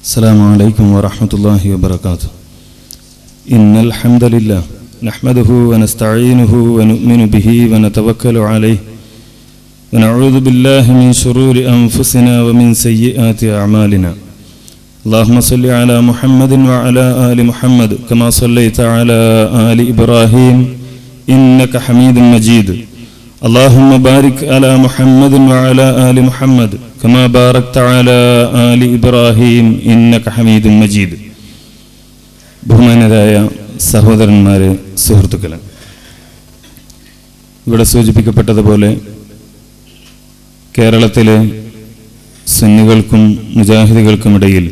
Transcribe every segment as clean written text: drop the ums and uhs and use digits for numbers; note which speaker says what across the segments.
Speaker 1: السلام عليكم ورحمة الله وبركاته. إن الحمد لله نحمده ونستعينه ونؤمن به ونتوكل عليه ونعوذ بالله من شرور أنفسنا ومن سيئات أعمالنا. اللهم صل على محمد وعلى آل محمد كما صليت على آل إبراهيم إنك حميد مجيد. اللهم بارك على محمد وعلى آل محمد كما باركت على آل إبراهيم إنك حميد مجيد. ബഹുമാനരായ സഹോദരന്മാരെ, സുഹൃത്തുക്കളെ, ഇവിടെ സൂചിപ്പിക്കപ്പെട്ടതുപോലെ കേരളത്തിലെ സുന്നികൾക്കും മുജാഹിദുകൾക്കുമിടയിൽ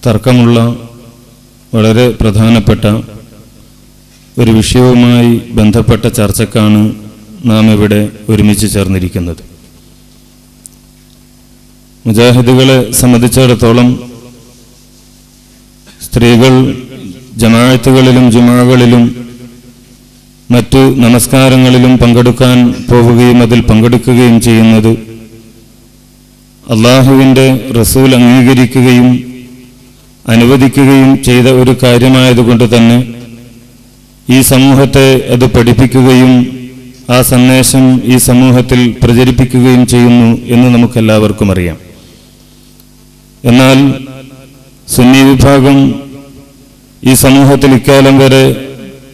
Speaker 1: തർക്കമുള്ള വളരെ പ്രധാനപ്പെട്ട ഒരു വിഷയവുമായി ബന്ധപ്പെട്ട ചർച്ചക്കാണ് നാം ഇവിടെ ഒരുമിച്ച് ചേർന്നിരിക്കുന്നത്. മുജാഹിദുകളെ സംബന്ധിച്ചിടത്തോളം സ്ത്രീകൾ ജമാഅത്തുകളിലും ജുമാകളിലും മറ്റു നമസ്കാരങ്ങളിലും പങ്കെടുക്കാൻ പോവുകയും അതിൽ പങ്കെടുക്കുകയും ചെയ്യുന്നത് അള്ളാഹുവിൻ്റെ റസൂൽ അംഗീകരിക്കുകയും അനുവദിക്കുകയും ചെയ്ത ഒരു കാര്യമായതുകൊണ്ട് തന്നെ ഈ സമൂഹത്തെ അത് പഠിപ്പിക്കുകയും ആ സന്ദേശം ഈ സമൂഹത്തിൽ പ്രചരിപ്പിക്കുകയും ചെയ്യുന്നു എന്ന് നമുക്കെല്ലാവർക്കും അറിയാം. എന്നാൽ സുന്നി വിഭാഗം ഈ സമൂഹത്തിൽ ഇക്കാലം വരെ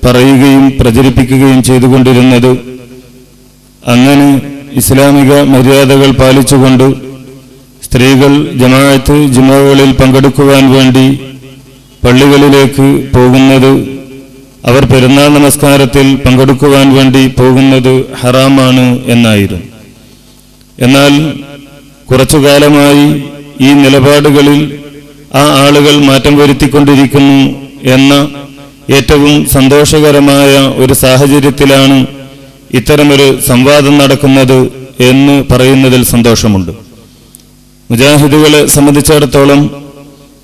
Speaker 1: പറയുകയും പ്രചരിപ്പിക്കുകയും ചെയ്തുകൊണ്ടിരുന്നത് അങ്ങനെ ഇസ്ലാമിക മര്യാദകൾ പാലിച്ചുകൊണ്ട് സ്ത്രീകൾ ജമാഅത്ത് ജുമുഅകളിൽ പങ്കെടുക്കുവാൻ വേണ്ടി പള്ളികളിലേക്ക് പോകുന്നത്, അവർ പെരുന്നാൾ നമസ്കാരത്തിൽ പങ്കെടുക്കുവാൻ വേണ്ടി പോകുന്നത് ഹറാമാണ് എന്നായിരുന്നു. എന്നാൽ കുറച്ചു കാലമായി ഈ നിലപാടുകളിൽ ആ ആളുകൾ മാറ്റം വരുത്തിക്കൊണ്ടിരിക്കുന്നു എന്ന ഏറ്റവും സന്തോഷകരമായ ഒരു സാഹചര്യത്തിലാണ് ഇത്തരമൊരു സംവാദം നടക്കുന്നത് എന്ന് പറയുന്നതിൽ സന്തോഷമുണ്ട്. മുജാഹിദുകളെ സംബന്ധിച്ചിടത്തോളം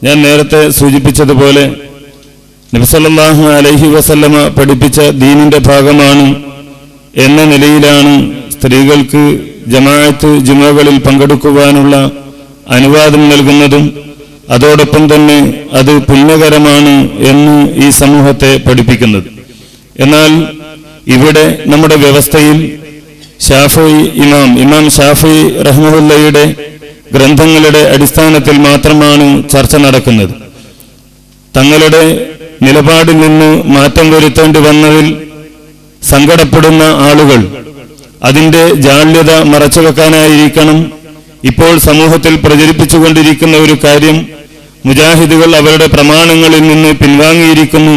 Speaker 1: ഞാൻ നേരത്തെ സൂചിപ്പിച്ചതുപോലെ നബി സല്ലല്ലാഹു അലൈഹി വസല്ലമ പഠിപ്പിച്ച ദീനിന്റെ ഭാഗമാണ് എന്ന നിലയിലാണ് സ്ത്രീകൾക്ക് ജമാഅത്ത് ജുമുഅകളിൽ പങ്കെടുക്കുവാനുള്ള അനുവാദം നൽകുന്നതും അതോടൊപ്പം തന്നെ അത് പുണ്യകരമാണ് എന്ന് ഈ സമൂഹത്തെ പഠിപ്പിക്കുന്നത്. എന്നാൽ ഇവിടെ നമ്മുടെ വ്യവസ്ഥയിൽ ഇമാം ഷാഫിഈ റഹ്മത്തുള്ളാഹിയുടെ ഗ്രന്ഥങ്ങളുടെ അടിസ്ഥാനത്തിൽ മാത്രമാണ് ചർച്ച നടക്കുന്നത്. തങ്ങളുടെ നിലപാടിൽ നിന്ന് മാറ്റം വരുത്തേണ്ടി വന്നതിൽ സങ്കടപ്പെടുന്ന ആളുകൾ അതിൻ്റെ ജാള്യത മറച്ചുവെക്കാനായിരിക്കണം ഇപ്പോൾ സമൂഹത്തിൽ പ്രചരിപ്പിച്ചുകൊണ്ടിരിക്കുന്ന ഒരു കാര്യം, മുജാഹിദുകൾ അവരുടെ പ്രമാണങ്ങളിൽ നിന്ന് പിൻവാങ്ങിയിരിക്കുന്നു,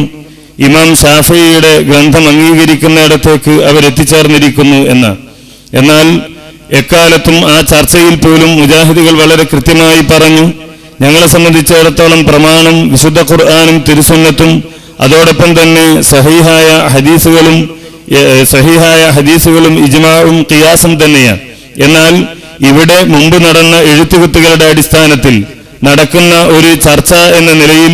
Speaker 1: ഇമാം ഷാഫിഈയുടെ ഗ്രന്ഥം അംഗീകരിക്കുന്നിടത്തേക്ക് അവരെത്തിച്ചേർന്നിരിക്കുന്നു എന്ന്. എന്നാൽ എക്കാലത്തും ആ ചർച്ചയിൽ പോലും മുജാഹിദുകൾ വളരെ കൃത്യമായി പറഞ്ഞു, ഞങ്ങളെ സംബന്ധിച്ചിടത്തോളം പ്രമാണം വിശുദ്ധ ഖുർആനും തിരുസുന്നത്തും അതോടൊപ്പം തന്നെ സഹീഹായ ഹദീസുകളും ഇജ്മാഉം ഖിയാസും തന്നെയാണ്. എന്നാൽ ഇവിടെ മുമ്പ് നടന്ന എഴുത്തുകുത്തുകളുടെ അടിസ്ഥാനത്തിൽ നടക്കുന്ന ഒരു ചർച്ച എന്ന നിലയിൽ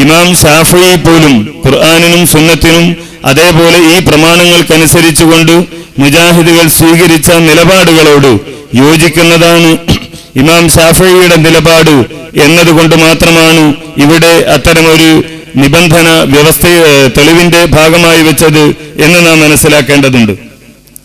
Speaker 1: ഇമാം ഷാഫിഈ പോലും ഖുർആനിനും സുന്നത്തിനും അതേപോലെ ഈ പ്രമാണങ്ങൾക്കനുസരിച്ചുകൊണ്ട് മുജാഹിദുകൾ സ്വീകരിച്ച നിലപാടുകളോട് യോജിക്കുന്നതാണ് ഇമാം ഷാഫിഈയുടെ നിലപാട് എന്നതുകൊണ്ട് മാത്രമാണ് ഇവിടെ അത്തരമൊരു നിബന്ധന തെളിവിന്റെ ഭാഗമായി വെച്ചത് എന്ന് നാം മനസ്സിലാക്കേണ്ടതുണ്ട്.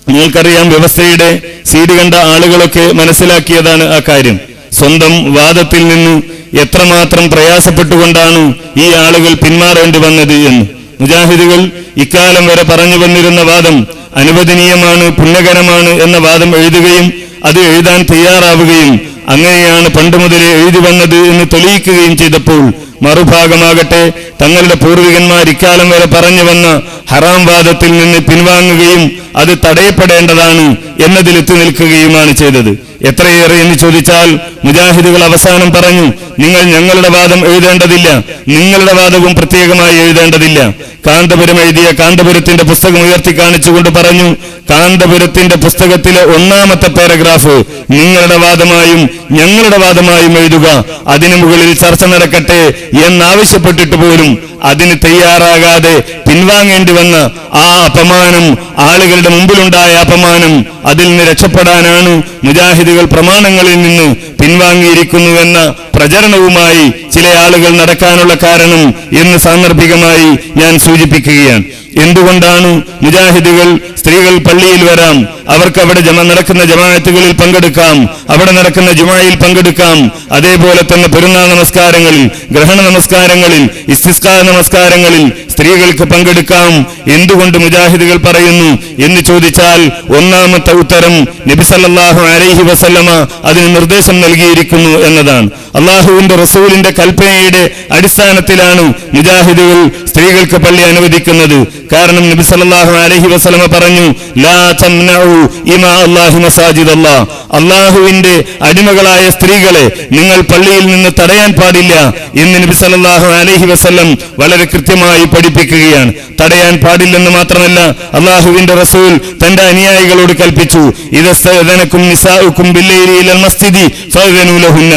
Speaker 1: നിങ്ങൾക്കറിയാം, വ്യവസ്ഥയുടെ സീഡ് കണ്ട ആളുകളൊക്കെ മനസ്സിലാക്കിയതാണ് ആ കാര്യം. സ്വന്തം വാദത്തിൽ നിന്ന് എത്രമാത്രം പ്രയാസപ്പെട്ടുകൊണ്ടാണ് ഈ ആളുകൾ പിന്മാറേണ്ടി വന്നത് എന്ന്. മുജാഹിദുകൾ ഇക്കാലം വരെ പറഞ്ഞു വന്നിരുന്ന വാദം അനുവദനീയമാണ്, പുണ്യകരമാണ് എന്ന വാദം എഴുതുകയും അത് എഴുതാൻ തയ്യാറാവുകയും അങ്ങനെയാണ് പണ്ട് മുതലേ എഴുതി വന്നത് എന്ന് തെളിയിക്കുകയും ചെയ്തപ്പോൾ മറുഭാഗമാകട്ടെ തങ്ങളുടെ പൂർവികന്മാർ ഇക്കാലം വരെ പറഞ്ഞു വന്ന ഹറാം വാദത്തിൽ നിന്ന് പിൻവാങ്ങുകയും അത് തടയപ്പെടേണ്ടതാണ് എന്നതിലെത്തി നിൽക്കുകയുമാണ് ചെയ്തത്. എത്രയേറെ എന്ന് ചോദിച്ചാൽ മുജാഹിദുകൾ അവസാനം പറഞ്ഞു, നിങ്ങൾ ഞങ്ങളുടെ വാദം എഴുതേണ്ടതില്ല, നിങ്ങളുടെ വാദവും പ്രത്യേകമായി എഴുതേണ്ടതില്ല. കാന്തപുരം എഴുതിയ കാന്തപുരത്തിന്റെ പുസ്തകം ഉയർത്തി കാണിച്ചുകൊണ്ട് പറഞ്ഞു, കാന്തപുരത്തിന്റെ പുസ്തകത്തിലെ 1ാമത്തെ പാരഗ്രാഫ് നിങ്ങളുടെ വാദമായും ഞങ്ങളുടെ വാദമായും എഴുതുക, അതിനു മുകളിൽ ചർച്ച നടക്കട്ടെ എന്നാവശ്യപ്പെട്ടിട്ട് പോലും അതിന് തയ്യാറാകാതെ പിൻവാങ്ങേണ്ടി വന്ന ആ അപമാനം, ആളുകളുടെ മുമ്പിലുണ്ടായ അപമാനം അതിൽ നിന്ന് രക്ഷപ്പെടാനാണ് മുജാഹിദുകൾ പ്രമാണങ്ങളിൽ നിന്ന് പിൻവാങ്ങിയിരിക്കുന്നുവെന്ന പ്രചരണവുമായി ചില ആളുകൾ നടക്കാനുള്ള കാരണം എന്ന് സാന്ദർഭികമായി ഞാൻ സൂചിപ്പിക്കുകയാണ്. എന്തുകൊണ്ടാണ് മുജാഹിദുകൾ സ്ത്രീകൾ പള്ളിയിൽ വരാം, അവർക്ക് അവിടെ നടക്കുന്ന ജമാഅത്തുകളിൽ പങ്കെടുക്കാം, അവിടെ നടക്കുന്ന ജുമായിൽ പങ്കെടുക്കാം, അതേപോലെ തന്നെ പെരുന്നാൾ നമസ്കാരങ്ങളിൽ, ഗ്രഹണ നമസ്കാരങ്ങളിൽ, ഇസ്തിസ്കാ നമസ്കാരങ്ങളിൽ സ്ത്രീകൾക്ക് പങ്കെടുക്കാം എന്തുകൊണ്ട് മുജാഹിദുകൾ പറയുന്നു എന്ന് ചോദിച്ചാൽ ഒന്നാമത്തെ ഉത്തരം നബി സല്ലല്ലാഹു അലൈഹി വസല്ലമ അതിന് നിർദ്ദേശം നൽകിയിരിക്കുന്നു എന്നതാണ്. അള്ളാഹുവിന്റെ റസൂലിന്റെ കൽപ്പനയുടെ അടിസ്ഥാനത്തിലാണ് മുജാഹിദുകൾ സ്ത്രീകൾക്ക് പള്ളി അനുവദിക്കുന്നത്. കാരണം നബി സല്ലല്ലാഹു അലൈഹി വസല്ലമ പറഞ്ഞു, ലാ തംനഉ ഇമാ അല്ലാഹി മസാജിദല്ലാഹ്, അള്ളാഹുവിന്റെ അടിമകളായ സ്ത്രീകളെ നിങ്ങൾ പള്ളിയിൽ നിന്ന് തടയാൻ പാടില്ല എന്ന് നബി സല്ലല്ലാഹു അലൈഹി വസല്ലം വളരെ കൃത്യമായി പഠിപ്പിക്കുകയാണ്. തടയാൻ പാടില്ലെന്ന് മാത്രമല്ല, അള്ളാഹുവിന്റെ റസൂൽ തന്റെ അനുയായികളോട് കൽപ്പിച്ചു, ഇദസ്തഅദനകും നിസാഉകും ബില്ലൈലി ഇലൽ മസ്ജിദി ഫഅദനു ലഹുന്ന,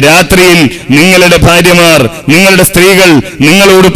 Speaker 1: രാത്രിയിൽ നിങ്ങളുടെ ഭാര്യമാർ, നിങ്ങളുടെ സ്ത്രീകൾ നിങ്ങളോട്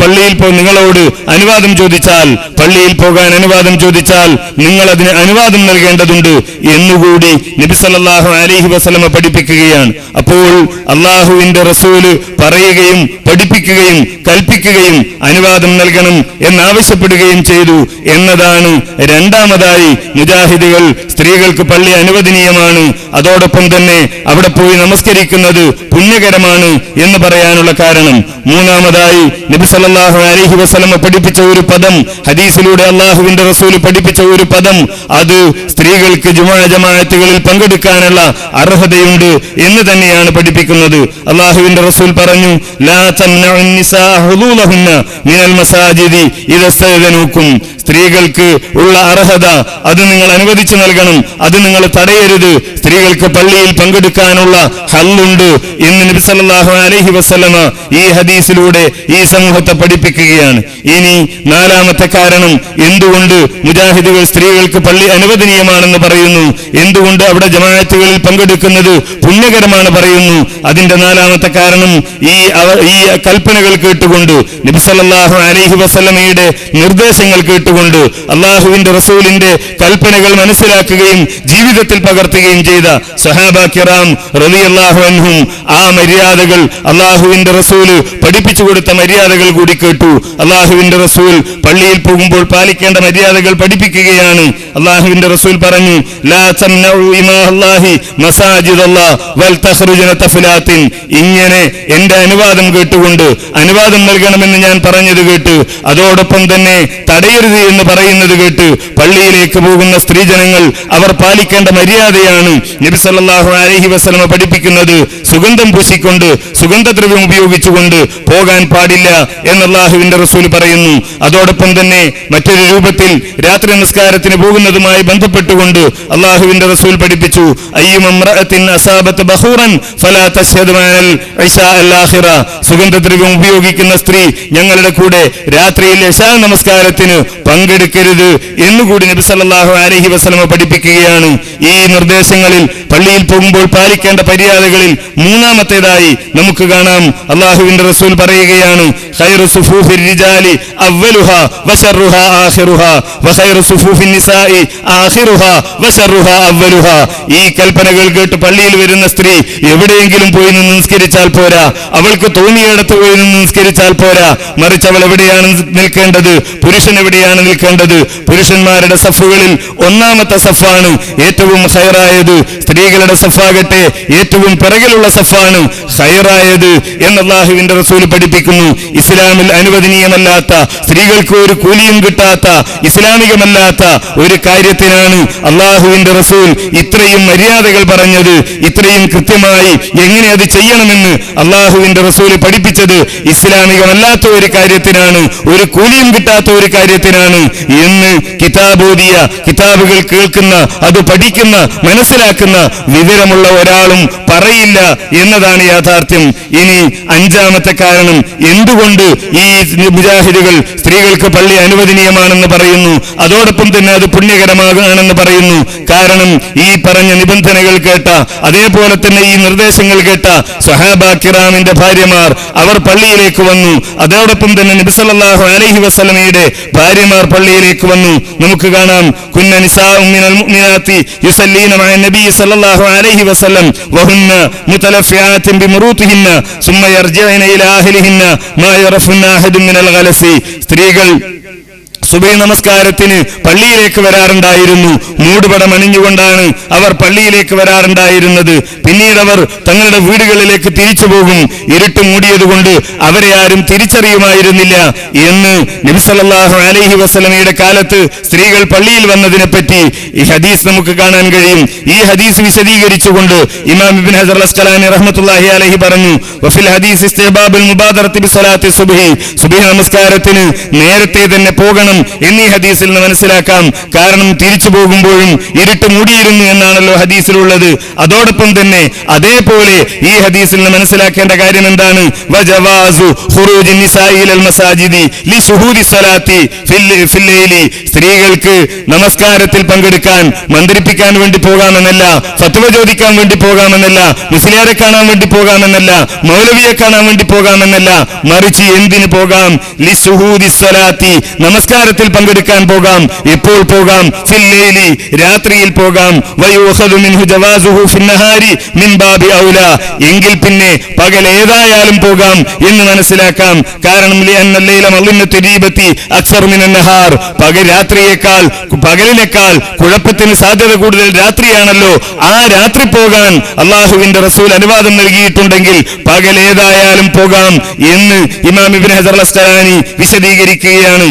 Speaker 1: നിങ്ങളോട് അനുവാദം ചോദിച്ചാൽ, പള്ളിയിൽ പോകാൻ അനുവാദം ചോദിച്ചാൽ നിങ്ങൾ അതിന് അനുവാദം നൽകേണ്ടതുണ്ട് എന്നുകൂടി നബി സല്ലല്ലാഹു അലൈഹി വസല്ലമ പഠിപ്പിക്കുകയാണ്. അപ്പോൾ അള്ളാഹുവിന്റെ റസൂല് പറയുകയും പഠിപ്പിക്കുകയും കൽപ്പിക്കുകയും അനുവാദം നൽകണം എന്നാവശ്യപ്പെടുകയും ചെയ്തു എന്നതാണ് രണ്ടാമതായി മുജാഹിദുകൾ സ്ത്രീകൾക്ക് പള്ളി അനുവദനീയമാണ്, അതോടൊപ്പം തന്നെ അവിടെ പോയി നമസ്കരിക്കുന്നത് പുണ്യകരമാണ് എന്ന് പറയാനുള്ള കാരണം. മൂന്നാമതായി നബി സല്ലല്ലാഹു അലൈഹി വസല്ലമ പഠിപ്പിച്ച ഒരു പദം, ഹദീസിലൂടെ അള്ളാഹുവിന്റെ റസൂൽ പഠിപ്പിച്ച ഒരു പദം, അത് സ്ത്രീകൾക്ക് ജമാഅത്തുകളിൽ പങ്കെടുക്കാനുള്ള അർഹതയുണ്ട് എന്ന് തന്നെയാണ് പഠിപ്പിക്കുന്നത്. അള്ളാഹുവിന്റെ റസൂൽ പറഞ്ഞു, ലാ തംനഉൻ നിസാഅ ഹുദൂലഹുന്ന മിനൽ മസാജിദി ഇദസ്തഅദനൂകും, സ്ത്രീകൾക്ക് ഉള്ള അർഹത അത് നിങ്ങൾ അനുവദിച്ചു നൽകണം, അത് നിങ്ങൾ തടയരുത്. സ്ത്രീകൾക്ക് പള്ളിയിൽ പങ്കെടുക്കാനുള്ള ഹല്ലുണ്ട് എന്ന് നബി സല്ലല്ലാഹു അലൈഹി വസല്ലമ ഈ ഹദീസിലൂടെ ഈ സമൂഹത്തെ പഠിപ്പിക്കുകയാണ്. ഇനി നാലാമത്തെ കാരണം, എന്തുകൊണ്ട് മുജാഹിദുകൾ സ്ത്രീകൾക്ക് പള്ളി അനുവദനീയമാണെന്ന് പറയുന്നു, എന്തുകൊണ്ട് അവിടെ ജമാഅത്തുകളിൽ പങ്കെടുക്കുന്നത് പുണ്യകരമാണ് പറയുന്നു. അതിന്റെ നാലാമത്തെ കാരണം, ഈ കൽപ്പനകൾ കേട്ടുകൊണ്ട്, നബി സല്ലല്ലാഹു അലൈഹി വസല്ലമയുടെ നിർദ്ദേശങ്ങൾ കേട്ടുകൊണ്ട്, അള്ളാഹുവിന്റെ റസൂലിന്റെ കൽപ്പനകൾ മനസ്സിലാക്കുകയും ജീവിതത്തിൽ പകർത്തുകയും ചെയ്ത സഹാബ കിറാം റളിയല്ലാഹു അൻഹും ആ മര്യാദകൾ, അള്ളാഹുവിന്റെ റസൂല് പഠിപ്പിച്ചു കൊടുത്ത മര്യാദകൾ കൂടി കേട്ടു. അള്ളാഹുവിന്റെ റസൂൽ പള്ളിയിൽ പോകുമ്പോൾ പാലിക്കേണ്ട മര്യാദകൾ പഠിപ്പിക്കുകയാണ്. അള്ളാഹുവിന്റെ റസൂൽ പറഞ്ഞു, ലാ തംനഉ ഇമാ അല്ലാഹി മസാജിദല്ലാഹ് വൽ തഖ്റുജന തഫ്ലാത്തിൻ, ഇങ്ങനെ എന്റെ അനുവാദം കേട്ടുകൊണ്ട്, അനുവാദം നൽകണമെന്ന് ഞാൻ പറഞ്ഞത് കേട്ട്, അതോടൊപ്പം തന്നെ തടയരുത് എന്ന് പറയുന്നത് കേട്ട് പള്ളിയിലേക്ക് പോകുന്ന സ്ത്രീജനങ്ങൾ അവർ പാലിക്കേണ്ട മര്യാദയാണ് നബി സല്ലല്ലാഹു അലൈഹി വസല്ലമ പഠിപ്പിക്കുന്നത്. സുഗന്ധം പൂശിക്കൊണ്ട്, സുഗന്ധദ്രവ്യം ഉപയോഗിച്ചുകൊണ്ട് പോകാൻ പാടില്ല എന്ന് അള്ളാഹുവിന്റെ റസൂൽ പറയുന്നു. അതോടൊപ്പം തന്നെ മറ്റൊരു രൂപത്തിൽ രാത്രി നമസ്കാരത്തിന് പോകുന്നതുമായി ബന്ധപ്പെട്ടുകൊണ്ട് അള്ളാഹുവിന്റെ റസൂൽ പഠിപ്പിച്ചു, അയ്യുമംറഅത്തിൻ അസാബത്ത് ബഖൂറൻ ഫലാ തശ്ഹദ് മഅൽ ഇശാ അൽ ആഖിറ, സുഗന്ധദ്രവ്യം ഉപയോഗിക്കുന്ന സ്ത്രീ ഞങ്ങളുടെ കൂടെ രാത്രിയിൽ ഇശാ നമസ്കാരത്തിന് പങ്കെടുക്കരുത് എന്നുകൂടി നബി സല്ലല്ലാഹു അലൈഹി വസല്ലമ പഠിപ്പിക്കുകയാണ്. ഈ നിർദ്ദേശങ്ങളിൽ പള്ളിയിൽ പോകുമ്പോൾ പാലിക്കേണ്ട മര്യാദകളിൽ മൂന്നാമത്തേതായി നമുക്ക് കാണാം, അള്ളാഹുവിന്റെ റസൂൽ പറയുകയാണ്, ഖൈറു സുഫൂഫിർ റിജാലി അവ്വലുഹാ വശർറുഹാ ആഖിറുഹാ വഖൈറു സുഫൂഫിൻ നിസാഇ ആഖിറുഹാ വശർറുഹാ അവ്വലുഹാ. ഈ കൽപ്പനകൾ കേട്ട് പള്ളിയിൽ വരുന്ന സ്ത്രീ എവിടെയെങ്കിലും പോയി നിന്ന് നിസ്കരിച്ചാൽ പോരാ, അവൾക്ക് തോന്നിയിടത്ത് പോയി നിന്ന് നിസ്കരിച്ചാൽ പോരാ, മറിച്ച് അവൾ എവിടെയാണ് നിൽക്കേണ്ടത്, പുരുഷൻ എവിടെയാണ് നിൽക്കേണ്ടത്. പുരുഷന്മാരുടെ സഫുകളിൽ ഒന്നാമത്തെ സഫാണ് ഏറ്റവും ഖൈറായത്, സ്ത്രീകളുടെ സഫാകട്ടെ ഏറ്റവും പിറകിലുള്ള സഫാണ് ഖൈറായത് എന്ന് അല്ലാഹുവിന്റെ റസൂൽ പഠിപ്പിക്കുന്നു. ഇസ്ലാമിൽ അനുവദനീയമല്ലാത്ത, സ്ത്രീകൾക്ക് ഒരു കൂലിയും കിട്ടാത്ത, ഇസ്ലാമികമല്ലാത്ത ഒരു കാര്യത്തിനാണ് അല്ലാഹുവിന്റെ റസൂൽ ഇത്രയും മര്യാദകൾ പറഞ്ഞത്, ഇത്രയും കൃത്യമായി എങ്ങനെ അത് ചെയ്യണമെന്ന് അല്ലാഹുവിന്റെ റസൂൽ പഠിപ്പിച്ചത്. ഇസ്ലാമികമല്ലാത്ത ഒരു കാര്യത്തിനാണ്, ഒരു കൂലിയും കിട്ടാത്ത ഒരു കാര്യത്തിനാണ് എന്ന് കിതാബോദിയ, കിതാബുകൾ കേൾക്കുന്ന, അത് പഠിക്കുന്ന, മനസ്സിലാക്കുന്ന വിവരമുള്ള ഒരാളും പറയില്ല എന്നതാണ് യാഥാർത്ഥ്യം. ഇനി ഇനി അഞ്ചാമത്തെ കാരണം എന്തുകൊണ്ട് ഈ മുജാഹിദുകൾ സ്ത്രീകൾക്ക് പള്ളി അനുവദനീയമാണെന്ന് പറയുന്നു, അതോടൊപ്പം തന്നെ അത് പുണ്യകരമാകാണെന്ന് പറയുന്നു. കാരണം ഈ പറഞ്ഞ നിബന്ധനകൾ കേട്ട, അതേപോലെ തന്നെ ഈ നിർദ്ദേശങ്ങൾ കേട്ട സ്വഹാബ കിറാമിന്റെ ഭാര്യമാർ അവർ പള്ളിയിലേക്ക് വന്നു. അതോടൊപ്പം തന്നെ നബി സല്ലല്ലാഹു അലൈഹി വസല്ലമയുടെ ഭാര്യമാർ പള്ളിയിലേക്ക് വന്നു. നമുക്ക് കാണാം, കുന്ന നിസാഉ മിനൽ മുഅ്മിനാത്തി യുസല്ലീന മഅ നബി സല്ലല്ലാഹു അലൈഹി വസല്ലം വഹുന്ന മുതലഫിയാത്തിൻ ബിമുറൂതിഹിന്ന സുമ്മ യർജിഅന ഇലാ അഹ്ലിഹിന്ന മാ യറഫുന്ന അഹദുൻ മിനൽ ഗലസി. സ്ത്രീകൾ സുബഹി നമസ്കാരത്തിന് പള്ളിയിലേക്ക് വരാറുണ്ടായിരുന്നു. മൂടുപടം അണിഞ്ഞുകൊണ്ടാണ് അവർ പള്ളിയിലേക്ക് വരാറുണ്ടായിരുന്നത്. പിന്നീട് അവർ തങ്ങളുടെ വീടുകളിലേക്ക് തിരിച്ചു പോകും. ഇരുട്ട് മൂടിയതുകൊണ്ട് അവരെ ആരും തിരിച്ചറിയുമായിരുന്നില്ല എന്ന് നബി സല്ലല്ലാഹു അലൈഹി വസല്ലമയുടെ കാലത്ത് സ്ത്രീകൾ പള്ളിയിൽ വന്നതിനെ പറ്റി ഈ ഹദീസ് നമുക്ക് കാണാൻ കഴിയും. ഈ ഹദീസ് വിശദീകരിച്ചുകൊണ്ട് ഇമാം ഇബ്നു ഹജർ അസ്ഖലാനി റഹ്മത്തുള്ളാഹി അലൈഹി പറഞ്ഞു, വഫിൽ ഹദീസ് ഇസ്തിഹ്ബാബുൽ മുബാദറത്തി ബിസ്സലാത്തി സുബ്ഹി, സുബ്ഹി നമസ്കാരത്തിന് നേരത്തെ തന്നെ പോകണം എന്നീ ഹദീസിൽ നിന്ന് മനസ്സിലാക്കാം. കാരണം തിരിച്ചു പോകുമ്പോഴും ഇരുട്ട് മൂടിയിരുന്നു എന്നാണല്ലോ ഹദീസിലുള്ളത്. അതോടൊപ്പം തന്നെ അതേപോലെ ഈ ഹദീസിൽ നിന്ന് മനസ്സിലാക്കേണ്ട കാര്യം എന്താണ്? വജവാസു ഖുറൂജി നിസാഇ ഇലൽ മസാജിദി ലിശുഹൂദി സ്വലാത്തി ഫിൽ ലൈലി. സ്ത്രീകൾക്ക് നമസ്കാരത്തിൽ പങ്കെടുക്കാൻ മന്ത്രിപ്പിക്കാൻ വേണ്ടി പോകാമെന്നല്ല, ഫത്വ ചോദിക്കാൻ വേണ്ടി പോകാമെന്നല്ല, മുസ്ലിയാരെ കാണാൻ വേണ്ടി പോകാമെന്നല്ല, മൗലവിയെ കാണാൻ വേണ്ടി പോകാമെന്നല്ല, മറിച്ച് എന്തിനു പോകാം? ലിശുഹൂദി സ്വലാത്തി, നമസ്കാരത്തിൽ പങ്കെടുക്കാൻ പോകാം. എപ്പോൾ പോകാം? ഫിൽ ലൈലി, രാത്രിയിൽ പോകാം. വയുഖദു മിൻഹു ജവാസുഹു ഫിൻ നഹാരി മിൻ ബാബി ഔലാ, എങ്കിൽ പിന്നെ പകൽ ഏതായാലും പോകാം എന്ന് മനസ്സിലാക്കാം. കാരണം ലിഅന്ന ലൈല മളിന്നത്തു ദീബത്തി അക്സർ മിനൻ നഹാർ, പകലിനേക്കാൾ കുഴപ്പത്തിന് സാധ്യത കൂടുതൽ രാത്രിയാണല്ലോ. ആ രാത്രി പോകാൻ അള്ളാഹുവിന്റെ റസൂൽ അനുവാദം നൽകിയിട്ടുണ്ടെങ്കിൽ പകൽ ഏതായാലും പോകാം എന്ന് ഇമാം ഇബ്നു ഹജർ അസ്ഖലാനി വിശദീകരിക്കുകയാണ്.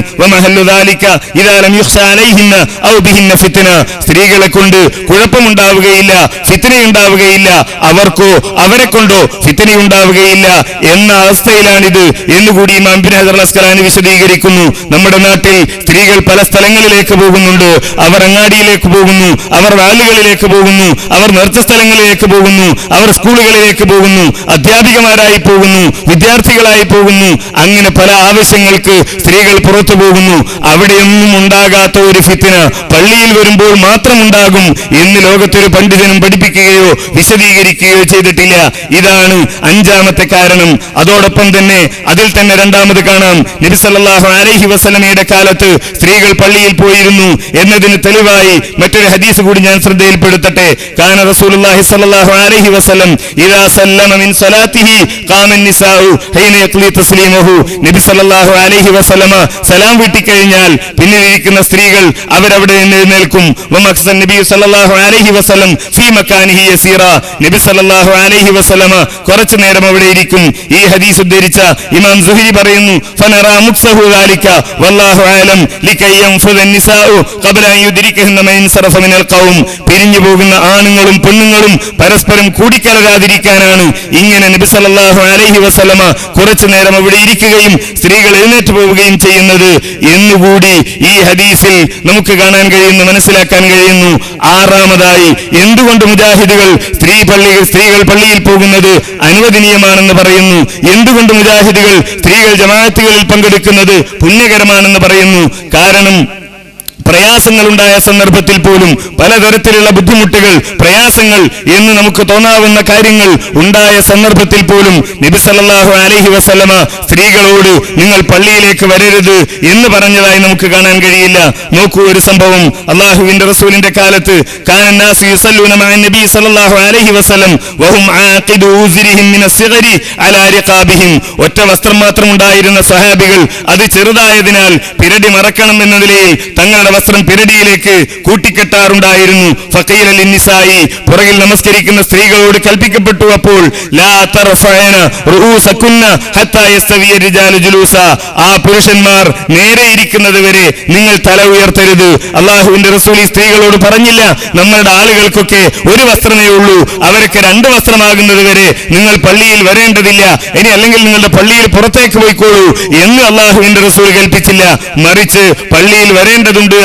Speaker 1: സ്ത്രീകളെ കൊണ്ട് കുഴപ്പമുണ്ടാവുകയില്ല, ഫിത്നയുണ്ടാവുകയില്ല, അവർക്കോ അവരെ കൊണ്ടോ ഫിത്നയുണ്ടാവുകയില്ല എന്ന അവസ്ഥയിലാണിത് എന്നുകൂടി ഇമാം ഇബ്നു ഹജർ അസ്ഖലാനി വിശദീകരിക്കുന്നു. നമ്മുടെ നാട്ടിൽ സ്ത്രീകൾ പല സ്ഥലങ്ങളിലേക്ക് പോകുന്നുണ്ട്. അവർ അങ്ങാടിയിലേക്ക് പോകുന്നു, അവർ റാലികളിലേക്ക് പോകുന്നു, അവർ നൃത്ത സ്ഥലങ്ങളിലേക്ക് പോകുന്നു, അവർ സ്കൂളുകളിലേക്ക് പോകുന്നു, അധ്യാപികമാരായി പോകുന്നു, വിദ്യാർത്ഥികളായി പോകുന്നു. അങ്ങനെ പല ആവശ്യങ്ങൾക്ക് സ്ത്രീകൾ പുറത്തു പോകുന്നു. അവിടെയൊന്നും ഉണ്ടാകാത്ത ഒരു ഫിത്ന പള്ളിയിൽ വരുമ്പോൾ മാത്രം ഉണ്ടാകും എന്ന് ലോകത്തൊരു പണ്ഡിതനും പഠിപ്പിക്കുകയോ വിശദീകരിക്കുകയോ ചെയ്തിട്ടില്ല. ഇതാണ് അഞ്ചാമത്തെ കാരണം. അതോടൊപ്പം തന്നെ അതിൽ തന്നെ രണ്ടാമത് കാണാം, നബി സല്ലല്ലാഹു അലൈഹി വസല്ലമയുടെ കാലത്ത് സ്ത്രീകൾ പള്ളിയിൽ പോയിരുന്നു എന്നതിന് തെളിവായി മറ്റൊരു ഹദീസ് കൂടി ഞാൻ ശ്രദ്ധയിൽപ്പെടുത്തട്ടെ. കാന റസൂലുള്ളാഹി സ്വല്ലല്ലാഹു അലൈഹി വസല്ലം ഇദാ സല്ലമ മിൻ സ്വലാത്തിഹി ഖാമ നിസാഉ ഹൈന യഖ്ലി തസ്ലീമഹു. നബി സല്ലല്ലാഹു അലൈഹി വസല്ലമ സലാം വീട്ടിക്കഴിഞ്ഞാൽ പിന്നിലിരിക്കുന്ന സ്ത്രീകൾ അവരവിടെ എഴുന്നേൽക്കും. വമഖ്സൻ നബി സല്ലല്ലാഹു അലൈഹി വസല്ലം ഫീ മക്കാനിഹി യസീറ. നബി സല്ലല്ലാഹു അലൈഹി വസല്ലമ കുറച്ചു നേരം അവിടെ ഇരിക്കും. ഈ ഹദീസ് ഉദ്ധരിച്ച ഇമാം സുഹരി പറയുന്നു, ഫനറാ മുക്സഹു ദാലിക വല്ലാഹു അഅലം ലികൈ യൻഫുദ നിസാഉ ഖബ്ല അൻ യുദ്രികഹുന്ന മൻ ഇൻസറഫ മിനൽ ഖൗം. പിരിഞ്ഞു പോകുന്ന ആണുങ്ങളും പെണ്ണുങ്ങളും പരസ്പരം കൂടിക്കലരാതിരിക്കാനാണ് ഇങ്ങനെ നബി സല്ലല്ലാഹു അലൈഹി വസല്ലമ കുറച്ചു നേരം അവിടെ ഇരിക്കുകയും സ്ത്രീകൾ എഴുന്നേറ്റ് പോവുകയും ചെയ്യുന്നത് എന്നുകൂടി ഈ ഹദീസിൽ നമുക്ക് കാണാൻ കഴിയുന്നു, മനസ്സിലാക്കാൻ കഴിയുന്നു. ആറാമതായി എന്തുകൊണ്ട് മുജാഹിദുകൾ സ്ത്രീകൾ പള്ളിയിൽ പോകുന്നത് അനുവദനീയമാണെന്ന് പറയുന്നു? എന്തുകൊണ്ട് മുജാഹിദുകൾ സ്ത്രീകൾ ജമാഅത്തുകളിൽ പങ്കെടുക്കുന്നത് പുണ്യകരമാണെന്ന് പറയുന്നു? കാരണം പ്രയാസങ്ങൾ ഉണ്ടായ സന്ദർഭത്തിൽ പോലും പലതരത്തിലുള്ള ബുദ്ധിമുട്ടുകൾ, പ്രയാസങ്ങൾ എന്ന് നമുക്ക് തോന്നാവുന്ന കാര്യങ്ങൾ ഉണ്ടായ സന്ദർഭത്തിൽ പോലും നബി സല്ലല്ലാഹു അലൈഹി വസല്ലമ സ്ത്രീകളോട് നിങ്ങൾ പള്ളിയിലേക്ക് വരരുത് എന്ന് പറഞ്ഞതായി നമുക്ക് കാണാൻ കഴിയില്ല. നോക്കൂ ഒരു സംഭവം. അള്ളാഹുവിന്റെ റസൂലിന്റെ കാലത്ത് കാന നാസു യുസല്ലൂന മഅ നബി സല്ലല്ലാഹു അലൈഹി വസല്ലം വഹും ആഖിദു ഉസ്രിഹിം മിന അസ്ഗരി അലാ റിഖാബിഹിം. ഒറ്റ വസ്ത്രം മാത്രം ഉണ്ടായിരുന്ന സഹാബികൾ അത് ചെറുതായതിനാൽ പിരടി മറക്കണം എന്ന നിലയിൽ തങ്ങളുടെ വസ്ത്രം പിരടിയിലേക്ക് കൂട്ടിക്കെട്ടാറുണ്ടായിരുന്നു. ഫഖീല ലിന്നിസായി, പുറകിൽ നമസ്കരിക്കുന്ന സ്ത്രീകളോട് കൽപ്പിക്കപ്പെട്ടു, അപ്പോൾ ലാ തർഫഅന റൂസകുന്ന ഹത്താ യസ്തവിയ റിജാലു ജുലൂസ. ആ പുരുഷന്മാർ നേരെ ഇരിക്കുന്നത് വരെ നിങ്ങൾ തല ഉയർത്തരുത്. അള്ളാഹുവിന്റെ റസൂൽ ഈ സ്ത്രീകളോട് പറഞ്ഞില്ല, നമ്മളുടെ ആളുകൾക്കൊക്കെ ഒരു വസ്ത്രമേ ഉള്ളൂ, അവർക്ക് രണ്ട് വസ്ത്രമാകുന്നത് വരെ നിങ്ങൾ പള്ളിയിൽ വരേണ്ടതില്ല, ഇനി അല്ലെങ്കിൽ നിങ്ങളുടെ പള്ളിയിൽ പുറത്തേക്ക് പോയിക്കോളൂ എന്ന് അള്ളാഹുവിന്റെ റസൂൽ കൽപ്പിച്ചില്ല. മറിച്ച് പള്ളിയിൽ വരേണ്ടതുണ്ട്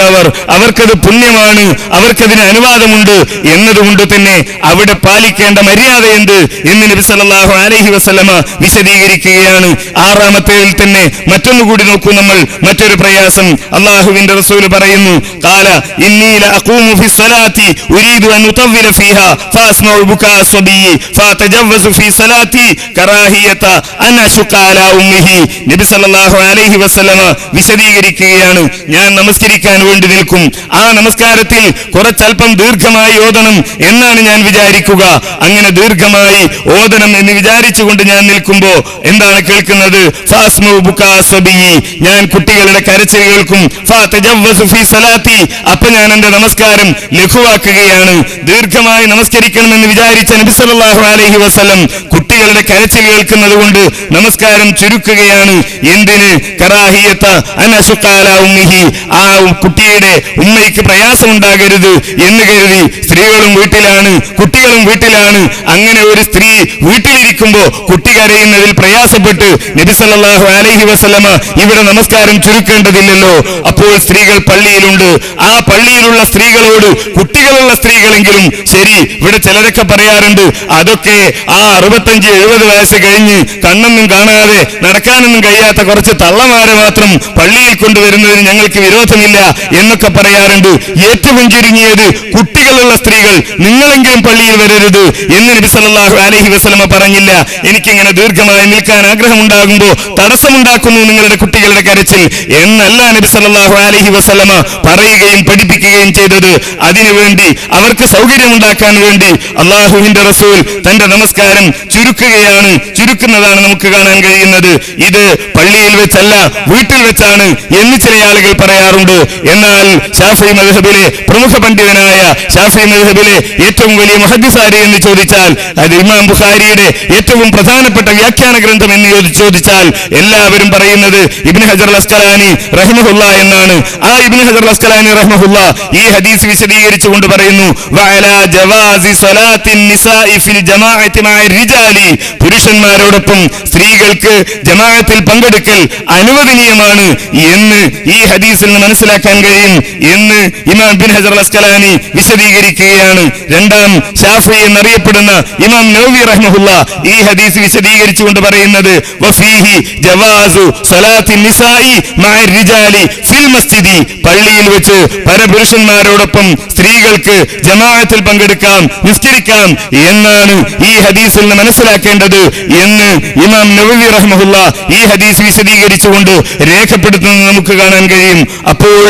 Speaker 1: അവർക്കത് പുണ്യമാണ്, അവർക്കതിന് അനുവാദമുണ്ട് എന്നതുകൊണ്ട് തന്നെ അവിടെ പാലിക്കേണ്ട മര്യാദ എന്ത് എന്ന് നബി സല്ലല്ലാഹു അലൈഹി വസല്ലമ വിശദീകരിക്കുകയാണ്. ആറാമത്തേതിൽ തന്നെ മറ്റൊന്നുകൂടി നോക്കൂ നമ്മൾ, മറ്റൊരു പ്രയാസം. അള്ളാഹുവിന്റെ റസൂൽ പറയുന്നു, ഖാല ഇന്നി ലഅഖൂമു ഫി സ്വലാത്തി ഉരീദു അൻ ഉതവ്വില ഫീഹാ ഫഅസ്മഉ ബുകാ സ്വബിയ്യി ഫഅതജവ്വസു ഫീ സ്വലാത്തി കറാഹിയത അൻ അശുഖ അലാ ഉമ്മിഹി. നബി സല്ലല്ലാഹു അലൈഹി വസല്ലമ വിശദീകരിക്കുകയാണ്, ഞാൻ നമസ്കരിക്കാൻ വേണ്ടി നിൽക്കും, ആ നമസ്കാരത്തിൽ കുറച്ചൽപ്പം ദീർഘമായി ഓതണം എന്നാണ് ഞാൻ വിചാരിക്കുക. അങ്ങനെ ദീർഘമായി ഓതണം എന്ന് വിചാരിച്ചുകൊണ്ട് ഞാൻ നിൽക്കുമ്പോ എന്താണ് കേൾക്കുന്നത്? ഫഅസ്മഉ ബുകാ സ്വബിയ്യി, ഞാൻ കുട്ടികളുടെ കരച്ചിൽ കേൾക്കും. ഫഅതജവ്വസു ഫീ സ്വലാത്തി, അപ്പൊ ഞാൻ എന്റെ നമസ്കാരം ലഘുവാക്കുകയാണ്. ദീർഘമായി നമസ്കരിക്കണമെന്ന് വിചാരിച്ച നബി സല്ലല്ലാഹു അലൈഹി വസല്ലം കുട്ടികളുടെ കരച്ചിൽ കേൾക്കുന്നത് കൊണ്ട് നമസ്കാരം ചുരുക്കുകയാണ്. എന്തിന്? കറാഹിയത അൻ അശുഖ അലാ ഉമ്മിഹി, ആ കുട്ടിയുടെ ഉമ്മയ്ക്ക് പ്രയാസമുണ്ടാകരുത് എന്ന് കരുതി. സ്ത്രീകളും വീട്ടിലാണ്, കുട്ടികളും വീട്ടിലാണ്. അങ്ങനെ ഒരു സ്ത്രീ വീട്ടിലിരിക്കുമ്പോ കുട്ടി കരയുന്നതിൽ പ്രയാസപ്പെട്ട് നബി സല്ലല്ലാഹു അലൈഹി വസല്ലമ ഇവിടെ നമസ്കാരം ചുരുക്കേണ്ടതില്ലല്ലോ. അപ്പോൾ സ്ത്രീകൾ പള്ളിയിലുണ്ട്. ആ പള്ളിയിലുള്ള സ്ത്രീകളോട് കുട്ടികളുള്ള സ്ത്രീകളെങ്കിലും ശരി, ഇവിടെ ചിലരൊക്കെ പറയാറുണ്ട്, അതൊക്കെ ആ 65-70 വയസ്സ് കഴിഞ്ഞ് കണ്ണൊന്നും കാണാതെ നടക്കാനൊന്നും കഴിയാത്ത കുറച്ച് തള്ളമാരെ മാത്രം പള്ളിയിൽ കൊണ്ടുവരുന്നതിന് ഞങ്ങൾക്ക് വിരോധമില്ല എന്നൊക്കെ പറയാറുണ്ട്. ഏറ്റവും ചുരുങ്ങിയത് കുട്ടികളുള്ള സ്ത്രീകൾ നിങ്ങളെങ്കിലും പള്ളിയിൽ വരരുത് എന്ന് നബി സല്ലല്ലാഹു അലൈഹി വസല്ലമ പറഞ്ഞില്ല. എനിക്കിങ്ങനെ ദീർഘമായി നിൽക്കാൻ ആഗ്രഹമുണ്ടാകുമ്പോ തടസ്സമുണ്ടാക്കുന്നു നിങ്ങളുടെ കുട്ടികളുടെ കരച്ചിൽ എന്നല്ല നബി സല്ലല്ലാഹു അലൈഹി വസല്ലമ പറയുകയും പഠിപ്പിക്കുകയും ചെയ്തത്. അതിനുവേണ്ടി അവർക്ക് സൗകര്യമുണ്ടാക്കാൻ വേണ്ടി അള്ളാഹുവിന്റെ റസൂൽ തന്റെ നമസ്കാരം ചുരുക്കുന്നതാണ് നമുക്ക് കാണാൻ കഴിയുന്നത്. ഇത് പള്ളിയിൽ വെച്ചല്ല, വീട്ടിൽ വെച്ചാണ് എന്ന് ചില ആളുകൾ പറയാറുണ്ട്. എന്നാൽ ശാഫിഈ മദ്ഹബിലെ പ്രമുഖ പണ്ഡിതനായ ശാഫിഈ മദ്ഹബിലെ ഏറ്റവും വലിയ മുഹദ്ദിസാരി എന്ന് ചോദിച്ചാൽ, അത് ഇമാം ബുഖാരിയുടെ ഏറ്റവും പ്രധാനപ്പെട്ട വ്യാഖ്യാന ഗ്രന്ഥം എന്ന് ചോദിച്ചാൽ എല്ലാവരും പറയുന്നത് ഇബ്നു ഹജർ അൽ അസ്ഖലാനി റഹിമഹുല്ല എന്നാണ്. ആ ഇബ്നു ഹജർ അൽ അസ്ഖലാനി റഹിമഹുല്ല ഈ ഹദീസ് വിശദീകരിച്ചുകൊണ്ട് പറയുന്നു, വഅലാ ജവാസി സ്വലാത്തിൻ നിസാഇ ഫിൽ ജമാഅത്തി മഅ റിജാലി, പുരുഷന്മാരോടൊപ്പം സ്ത്രീകൾക്ക് ജമാഅത്തിൽ പങ്കെടുക്കൽ അനുവദനീയമാണ് എന്ന് ഈ ഹദീസിൽ നിന്ന് മനസ്സിലാക്കാൻ കഴിയും എന്ന് ഇമാം ഇബ്നു ഹജർ അൽ അസ്ഖലാനി വിശദീകരിക്കുകയാണ്. രണ്ടാം ശാഫിഈ എന്നറിയപ്പെടുന്ന ഇമാം നവവി റഹിമഹുല്ല ഈ ഹദീസ് വിശദീകരിച്ചുകൊണ്ട് പറയുന്നത്, വഫീഹി ജവാസു സ്വലാത്തിൻ നിസാഇ മഅ റിജാലി ഫിൽ മസ്ജിദി, പള്ളിയിൽ വെച്ച് പരപുരുഷന്മാരോടൊപ്പം സ്ത്രീകൾക്ക് ജമാഅത്തിൽ പങ്കെടുക്കാം, നിസ്കരിക്കാം എന്നാണ് ഈ ഹദീസിൽ നിന്ന് മനസ്സിലാക്കേണ്ടത് എന്ന് ഇമാം നവവി റഹിമഹുല്ല ഈ ഹദീസ് വിശദീകരിച്ചുകൊണ്ട് രേഖപ്പെടുത്തുന്നത് നമുക്ക് കാണാൻ കഴിയും. അപ്പോൾ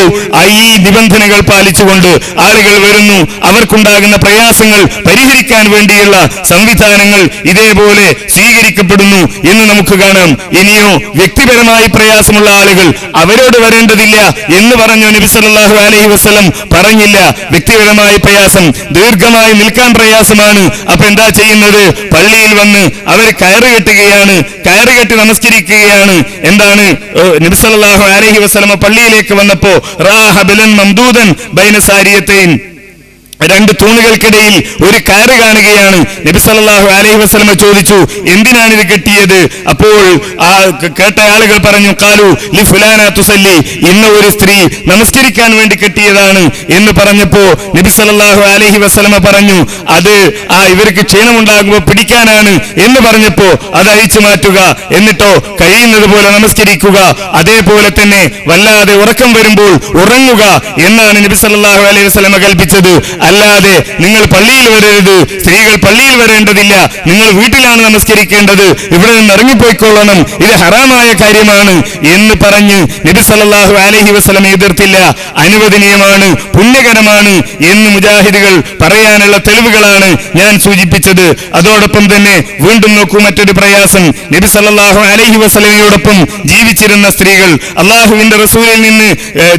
Speaker 1: ഈ നിബന്ധനകൾ പാലിച്ചുകൊണ്ട് ആളുകൾ വരുന്നു, അവർക്കുണ്ടാകുന്ന പ്രയാസങ്ങൾ പരിഹരിക്കാൻ വേണ്ടിയുള്ള സംവിധാനങ്ങൾ ഇതേപോലെ സ്വീകരിക്കപ്പെടുന്നു എന്ന് നമുക്ക് കാണാം. ഇനിയോ വ്യക്തിപരമായി പ്രയാസമുള്ള ആളുകൾ അവരോട് വരേണ്ടതില്ല എന്ന് പറഞ്ഞു നബി സല്ലല്ലാഹു അലൈഹി വസല്ലം പറഞ്ഞില്ല. വ്യക്തിപരമായ പ്രയാസം, ദീർഘമായി നിൽക്കാൻ പ്രയാസമാണ്. അപ്പൊ എന്താ ചെയ്യുന്നത്? പള്ളിയിൽ വന്ന് അവർ കയറുകെട്ടുകയാണ്, കയറുകെട്ടി നമസ്കരിക്കുകയാണ്. എന്താണ് നബി സല്ലല്ലാഹു അലൈഹി വസല്ലം പള്ളിയിലേക്ക് വന്നപ്പോ റാഹബലൻ മംദൂദൻ ബൈന സാരിയത്തൈൻ, രണ്ട് തൂണുകൾക്കിടയിൽ ഒരു കയറ് കാണുകയാണ്. നബി സല്ലല്ലാഹു അലൈഹി വസല്ലം ചോദിച്ചു, എന്തിനാണ് ഇത് കെട്ടിയത്? അപ്പോൾ ആ കേട്ട ആളുകൾ പറഞ്ഞു, ഖാലു ലി ഫുലാന തുസല്ലി, ഇന്ന ഒരു സ്ത്രീ നമസ്കരിക്കാൻ വേണ്ടി കെട്ടിയതാണ് എന്ന് പറഞ്ഞപ്പോ നബി സല്ലല്ലാഹു അലൈഹി വസല്ലം പറഞ്ഞു, അത് ഇവർക്ക് ക്ഷീണമുണ്ടാകുമ്പോൾ പിടിക്കാനാണ് എന്ന് പറഞ്ഞപ്പോ അത് അഴിച്ചു മാറ്റുക, എന്നിട്ടോ കഴിയുന്നത് പോലെ നമസ്കരിക്കുക, അതേപോലെ തന്നെ വല്ലാതെ ഉറക്കം വരുമ്പോൾ ഉറങ്ങുക എന്നാണ് നബി സല്ലല്ലാഹു അലൈഹി വസല്ലം കൽപ്പിച്ചത്. അല്ലാതെ നിങ്ങൾ പള്ളിയിൽ വരരുത്, സ്ത്രീകൾ പള്ളിയിൽ വരേണ്ടതില്ല, നിങ്ങൾ വീട്ടിലാണ് നമസ്കരിക്കേണ്ടത്, ഇവിടെ നിന്ന് ഇറങ്ങിപ്പോയിക്കൊള്ളണം, ഇത് ഹറാമായ കാര്യമാണ് എന്ന് പറഞ്ഞ് നബി സല്ലല്ലാഹു അലൈഹി വസല്ലം എതിർത്തില്ല. അനുവദനീയമാണ്, പുണ്യകരമാണ് എന്ന് മുജാഹിദുകൾ പറയാനുള്ള തെളിവുകളാണ് ഞാൻ സൂചിപ്പിച്ചത്. അതോടൊപ്പം തന്നെ വീണ്ടും നോക്കൂ മറ്റൊരു പ്രയാസം. നബി സല്ലല്ലാഹു അലൈഹി വസല്ലമയോടൊപ്പം ജീവിച്ചിരുന്ന സ്ത്രീകൾ, അള്ളാഹുവിന്റെ റസൂലിൽ നിന്ന്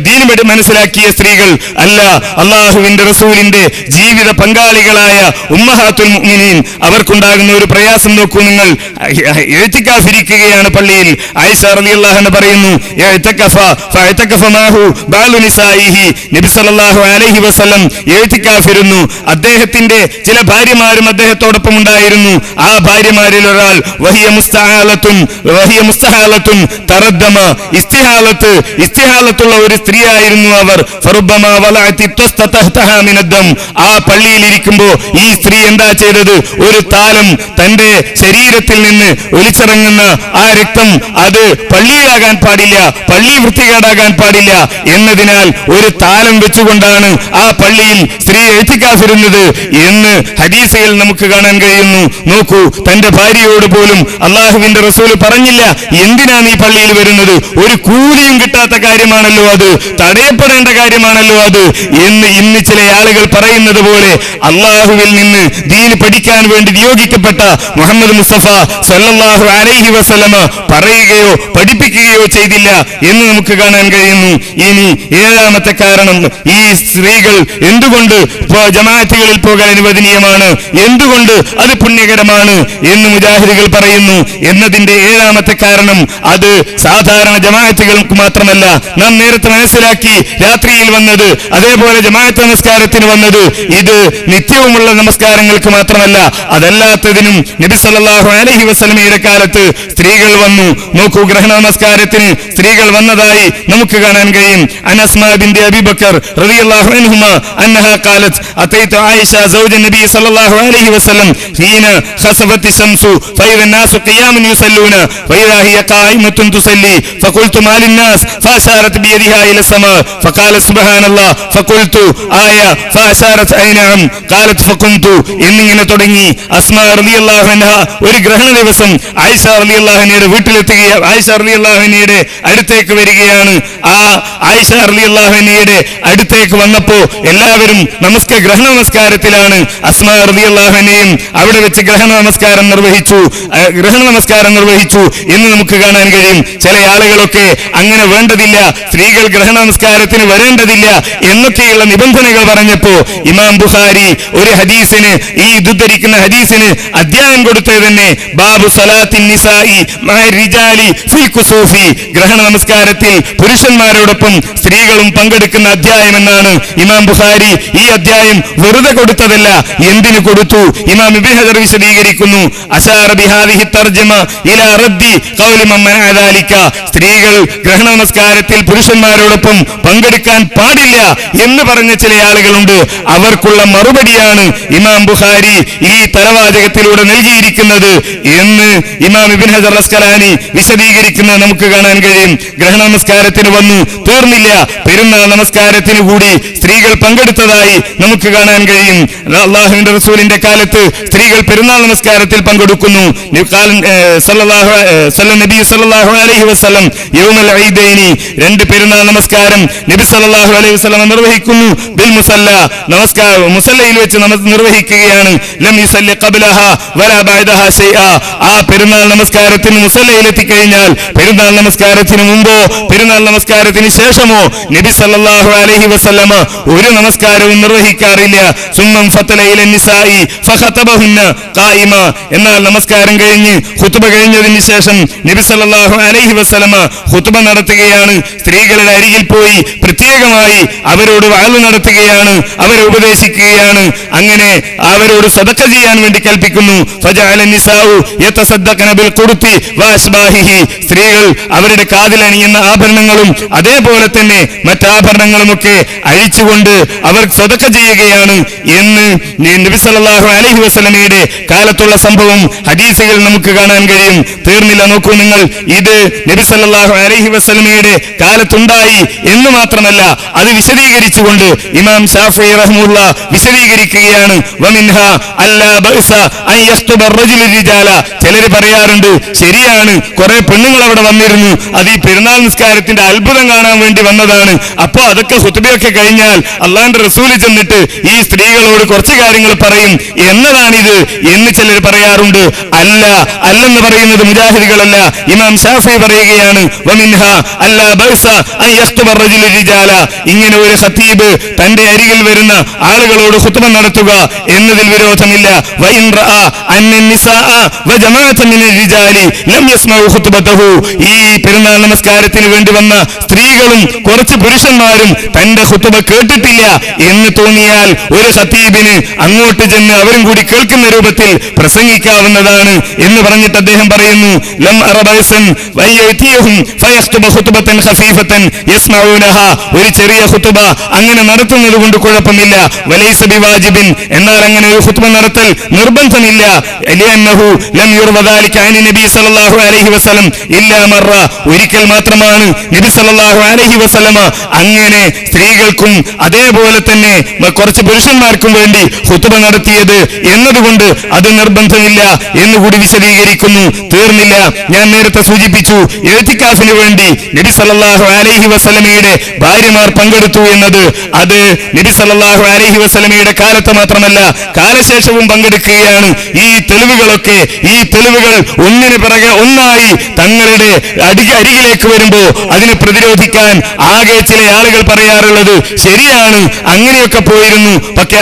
Speaker 1: ദീൻ മനസ്സിലാക്കിയ സ്ത്രീകൾ അല്ല, അള്ളാഹുവിന്റെ റസൂലിന്റെ അദ്ദേഹത്തിന്റെ ജീവിത പങ്കാളികളായ ഉമ്മഹാത്തുൽ മുഅ്മിനീൻ അവർക്കുണ്ടാകുന്ന ഒരു പ്രയാസം നോക്കൂ നിങ്ങൾ. ഇഅ്തികാഫിരിക്കുകയാണ് പള്ളിയിൽ. ആയിഷ റളിയല്ലാഹു അൻഹ പറയുന്നു, ഫഅ്തകഫ മാഹു ബഅലു നിസായിഹി. നബി സല്ലല്ലാഹു അലൈഹി വസല്ലം ഇഅ്തികാഫിരുന്നു. അദ്ദേഹത്തിന്റെ ചില ഭാര്യമാരും അദ്ദേഹത്തോടൊപ്പം ഉണ്ടായിരുന്നു. ആ ഭാര്യമാരിൽ ഒരാൾ വഹിയ മുസ്തഹാലത്തുൻ തറദ്ദമ, ഇസ്തിഹാലത്തുള്ള ഒരു സ്ത്രീ ആയിരുന്നു അവർ. ഫറുബ്ബമാ വലഅതി തസ്തതഹ മിനദ്ദം. ആ പള്ളിയിൽ ഇരിക്കുമ്പോൾ ഈ സ്ത്രീ എന്താ ചെയ്തത്? ഒരു താലം തന്റെ ശരീരത്തിൽ നിന്ന് ഒലിച്ചിറങ്ങുന്ന ആ രക്തം അത് പള്ളിയിലാകാൻ പാടില്ല, പള്ളി വൃത്തികേടാകാൻ പാടില്ല എന്നതിനാൽ ഒരു താലം വെച്ചുകൊണ്ടാണ് ആ പള്ളിയിൽ സ്ത്രീ ഇഅ്തികാഫിരുന്നത് എന്ന് ഹദീസുകൾ നമുക്ക് കാണാൻ കഴിയുന്നു. നോക്കൂ, തന്റെ ഭാര്യയോട് പോലും അള്ളാഹുവിന്റെ റസൂൽ പറഞ്ഞില്ല, എന്തിനാ നീ പള്ളിയിൽ വരുന്നത്? ഒരു കൂലിയും കിട്ടാത്ത കാര്യമാണല്ലോ അത്, തടയപ്പെടേണ്ട കാര്യമാണല്ലോ അത് എന്ന് ഇന്ന് ചില ആളുകൾ പറയുന്നത് പോലെ അള്ളാഹുവിൽ നിന്ന് ദീൻ പഠിക്കാൻ വേണ്ടി നിയോഗിക്കപ്പെട്ട മുഹമ്മദ് മുസ്തഫ സല്ലല്ലാഹു അലൈഹി വസല്ലമ പറയുകയോ പഠിപ്പിക്കുകയോ ചെയ്തില്ല എന്ന് നമുക്ക് കാണാൻ കഴിയുന്നു. ഇനി ഏഴാമത്തെ കാരണം, ഈ സ്ത്രീകൾ എന്തുകൊണ്ട് ജമാഅത്തുകളിൽ പോകാൻ അനുവദനീയമാണ്, എന്തുകൊണ്ട് അത് പുണ്യകരമാണ് എന്ന് മുജാഹിദുകൾ പറയുന്നു എന്നതിന്റെ ഏഴാമത്തെ കാരണം, അത് സാധാരണ ജമാഅത്തുകൾക്ക് മാത്രമല്ല, നാം നേരത്തെ മനസ്സിലാക്കി രാത്രിയിൽ വന്നത്, അതേപോലെ ജമാഅത്ത് നമസ്കാരത്തിന് വന്നത്, ഇത് നിത്യവുമുള്ള നമസ്കാരങ്ങൾക്ക് മാത്രമല്ല, അതല്ലാത്തതിനും നബി സല്ലല്ലാഹു അലൈഹി വസല്ലമയുടെ കാലത്ത് സ്ത്രീകൾ വന്നു. നോക്കൂ, ഗ്രഹണ നമസ്കാരത്തിന് സ്ത്രീകൾ വന്നതായി നമുക്ക് കാണാൻ കഴിയും. അസ്മാ ബിൻത് അബീ ബക്കർ റളിയല്ലാഹു അൻഹുമാ അന്നഹാ ഖാലത്ത് അതൈതു ആയിഷ സൗജ നബി സല്ലല്ലാഹു അലൈഹി വസല്ലം ഹീന ഖസഫത്തി ശംസു ഫഇദ الناس قيام يصلون فإذا هي قائمة تصلي فقلت ما للناس فأشارت بيدها إلى السماء فقالت سبحان الله فقلت آية فأشارت أي نعم قالت فقمت. എന്നിങ്ങനെ തുടങ്ങി അസ്മാ റളിയല്ലാഹു അൻഹ ഒരു ഗ്രഹണ ദിവസം ആയിഷ റളിയല്ലാഹു അൻഹയുടെ വീട്ടിലെത്തുകയാണ്. ആയിഷ റളിയല്ലാഹു അൻഹയുടെ അടുത്തേക്ക് വരികയാണ്. ആ ആയിഷ റളിയല്ലാഹു അൻഹയുടെ അടുത്തേക്ക് വന്നപ്പോൾ എല്ലാവരും ഗ്രഹണ നമസ്കാരത്തിലാണ്. അസ്മാ റളിയല്ലാഹു അൻഹയും അവിടെ വെച്ച് ഗ്രഹണ നമസ്കാരം നിർവഹിച്ചു എന്ന് നമുക്ക് കാണാൻ കഴിയും. ചില ആളുകളൊക്കെ അങ്ങനെ വേണ്ടതില്ല, സ്ത്രീകൾ ഗ്രഹണ നമസ്കാരത്തിന് വരേണ്ടതില്ല എന്നൊക്കെയുള്ള നിബന്ധനകൾ പറഞ്ഞപ്പോ ഇമാം ബുഖാരി ഒരു ഹദീസിന്, ഈ ഉദ്ധരിക്കുന്ന ഹദീസിന് അധ്യായം കൊടുത്തത് തന്നെ ബാബു സലാത്തിൻ നിസാഇ മഅ റിജാലി ഫിൽ കുസൂഫി, ഗ്രഹണ നമസ്കാരത്തിൽ പുരുഷന്മാരോടൊപ്പം സ്ത്രീകളും പങ്കെടുക്കുന്ന അധ്യായം എന്നാണ്. ഇമാം ബുഖാരി ഈ അധ്യായം വെറുതെ കൊടുത്തതല്ല, എന്തിനു കൊടുത്തു? ഇമാം ഇബ്നു ഹജർ വിശദീകരിക്കുന്നു, അശാറ ബിഹാദിഹി തർജമ ഇലാ റദ്ദി ഖൗലി മൻ മഅ ദാലിക, സ്ത്രീകൾ ഗ്രഹണ നമസ്കാരത്തിൽ പുരുഷന്മാരോടൊപ്പം പങ്കെടുക്കാൻ പാടില്ല എന്ന് പറഞ്ഞ ചില ആളുകളുണ്ട്. അവർക്കുള്ള മറുപടിയാണ് ഇമാം ബുഖാരി ഈ തലവാചകത്തിലൂടെ നൽകിയിരിക്കുന്നത് എന്ന് ഇമാം ഇബ്നു ഹജർ അസ്കലാനി വിശദീകരിക്കുന്നത് നമുക്ക് കാണാൻ കഴിയും. ഗ്രഹണ നമസ്കാരത്തിന് വന്നു, തീർന്നില്ല, പെരുന്നാൾ നമസ്കാരത്തിന് കൂടി സ്ത്രീകൾ പങ്കെടുത്തതായി നമുക്ക് കാണാൻ കഴിയും. അല്ലാഹുവിന്റെ റസൂലിന്റെ കാലത്ത് സ്ത്രീകൾ പെരുന്നാൾ നമസ്കാരത്തിൽ പങ്കെടുക്കുന്നു. നബി സല്ലല്ലാഹു അലൈഹി വസല്ലം യൗമുൽ ഈദൈനി, രണ്ട് പെരുന്നാൾ നമസ്കാരം നബി സല്ലല്ലാഹു അലൈഹി വസല്ലം നിർവഹിക്കുന്നു. ബിൽ മുസല്ല, മുസല്ലയിൽ വെച്ച് നിർവഹിക്കുകയാണ്. ലം യുസല്ലി ഖബ്ലഹ വലാ ബഅദഹ ശൈഅ, ആ പെരുന്നാൾ നമസ്കാരത്തിന് മുസല്ലയിൽ എത്തിക്കഴിഞ്ഞാൽ പെരുന്നാൾ നമസ്കാരത്തിന് മുമ്പോ പെരുന്നാൾ നമസ്കാരത്തിന് ശേഷമോ നബി സല്ലല്ലാഹു അലൈഹി വസല്ലം ഒരു നമസ്കാരവും നിർവഹിക്കാറില്ല. സുമ്മൻ ഫതല ഇല നിസാഇ ഫഖതബഹുന്ന ഖായിമ, എന്നാൽ നമസ്കാരം കഴിഞ്ഞ് ഖുത്ബ കഴിഞ്ഞതിന് ശേഷം നബി സല്ലല്ലാഹു അലൈഹി വസല്ലം ഖുത്ബ നടത്തുകയാണ്. സ്ത്രീകളുടെ അരികിൽ പോയി പ്രത്യേകമായി അവരോട് വഅള് നടത്തുകയാണ്, അവരെ ഉപദേശിക്കുകയാണ്. അങ്ങനെ അവരോട് സദഖ ചെയ്യാൻ വേണ്ടി കൽപ്പിക്കുന്നു. ഫജഅല നിസാഉ യതസദ്ദഖന ബിൽ ഖുർതി വഅസ്ബാഹിഹി, സ്ത്രീകൾ അവരുടെ കാതിൽ അണിയുന്ന ആഭരണങ്ങളും അതേപോലെ തന്നെ മറ്റാഭരണങ്ങളുമൊക്കെ അഴിച്ചുകൊണ്ട് അവർ സദഖ ചെയ്യുകയാണ് എന്ന് നബി സല്ലല്ലാഹു അലൈഹി വസല്ലമയുടെ കാലത്തുള്ള സംഭവം ഹദീസുകൾ നമുക്ക് കാണാൻ കഴിയും. തീർന്നില്ല, നോക്കൂ നിങ്ങൾ, ഇത് നബി സല്ലല്ലാഹു അലൈഹി വസല്ലമയുടെ കാലത്തുണ്ടായി എന്ന് മാത്രമല്ല, അത് വിശദീകരിച്ചുകൊണ്ട് ഇമാം ശാഫിഈ റഹ്മത്തുള്ളാഹി വിശദീകരിക്കുകയാണ്. വമിൻഹാ അല്ലാ ബഅസ അൻ യഖ്തുബ റജുലു റിജാല, ചിലർ പറയാറുണ്ട്, ശരിയാണ്, കുറെ പെണ്ണുങ്ങൾ അവിടെ വന്നിരുന്നു, അത് ഈ പെരുന്നാൾ നിസ്കാരത്തിന്റെ അത്ഭുതം കാണാൻ വേണ്ടി വന്നതാണ്, അപ്പോ അതൊക്കെ ഖുത്ബയൊക്കെ കഴിഞ്ഞാൽ അള്ളാഹുവിന്റെ റസൂൽ ചെന്നിട്ട് ഈ സ്ത്രീകളോട് കുറച്ച് കാര്യങ്ങൾ പറയും എന്നതാണിത് എന്ന് ചിലർ പറയാറുണ്ട്. അല്ലെന്ന് പറയുന്നത് മുജാഹിദുകളല്ല, ഇമാം ശാഫിഈ പറയുകയാണ്, വമിൻഹാ അല്ലാ ബഅസ അൻ യഖ്തുബ റജുലു റിജാല, ഇങ്ങനെ ഒരു ഖതീബ് തന്റെ അരികിൽ വരുന്ന വരുന്ന ആളുകളോട് ഖുത്ബ നടത്തുക എന്നതിൽ വിരോധമില്ല. വഇൻ റഅ അന്ന നിസാഅ വജമാഅത മിനൽ റിജാലി ലം യസ്മഉ ഖുത്ബതഹു. ഈ പെരുന്നാൾ നമസ്കാരത്തിന് വേണ്ടി വന്ന സ്ത്രീകളും കുറച്ച് പുരുഷന്മാരും തന്റെ ഖുത്ബ കേട്ടിട്ടില്ല എന്ന് തോന്നിയാൽ ഒരു ഖതീബിന് അങ്ങോട്ട് ചെന്ന് അവരും കൂടി കേൾക്കുന്ന രൂപത്തിൽ പ്രസംഗിക്കാവുന്നതാണ് എന്ന് പറഞ്ഞിട്ട് അദ്ദേഹം പറയുന്നു, ലം അറബൈസൻ വയതിയഹും ഫയഖ്തുബ ഖുത്ബതൻ ഖഫീഫതൻ യസ്മഊനഹ. ഒരു ചെറിയ ഖുത്ബ അങ്ങനെ നടത്തുന്നത് കൊണ്ട് കുഴപ്പമില്ല. വലൈസ ബിവാജിബിൻ, എന്നാൽ അങ്ങനെ ഒരു ഖുത്ബ നടത്തൽ നിർബന്ധമില്ല. ലിഅന്നഹു ലം യുർവ ദാലിക അനി നബി സല്ലല്ലാഹു അലൈഹി വസല്ലം ഇല്ലാ മറ. ഒരിക്കൽ മാത്രമാണ് നബി സല്ലല്ലാഹു അലൈഹി വസല്ലമ അങ്ങനെ സ്ത്രീകൾക്കും അതേപോലെ തന്നെ കുറച്ച് പുരുഷന്മാർക്കും വേണ്ടി ഖുത്ബ നടത്തിയത് എന്നതുകൊണ്ട് അത് നിർബന്ധമില്ല എന്നുകൂടി വിശദീകരിക്കുന്നു. തീർന്നില്ല, ഞാൻ നേരത്തെ സൂചിപ്പിച്ചു, ഇഅ്തികാഫിന് വേണ്ടി നബി സല്ലല്ലാഹു അലൈഹി വസല്ലമയുടെ ഭാര്യമാർ പങ്കെടുത്തു എന്നത് അത് നബി സല്ലല്ലാഹു അലൈഹി വസല്ലമയുടെ കാലത്ത് മാത്രമല്ല കാലശേഷവും പങ്കെടുക്കുകയാണ്. ഈ തെളിവുകൾ ഒന്നിന് പിറകെ ഒന്നായി തങ്ങളുടെ അരികിലേക്ക് വരുമ്പോ അതിനെ പ്രതിരോധിക്കാൻ ആകെ ചില ആളുകൾ പറയാറുള്ളത് ശരിയാണ്, അങ്ങനെയൊക്കെ പോയിരുന്നു, പക്ഷേ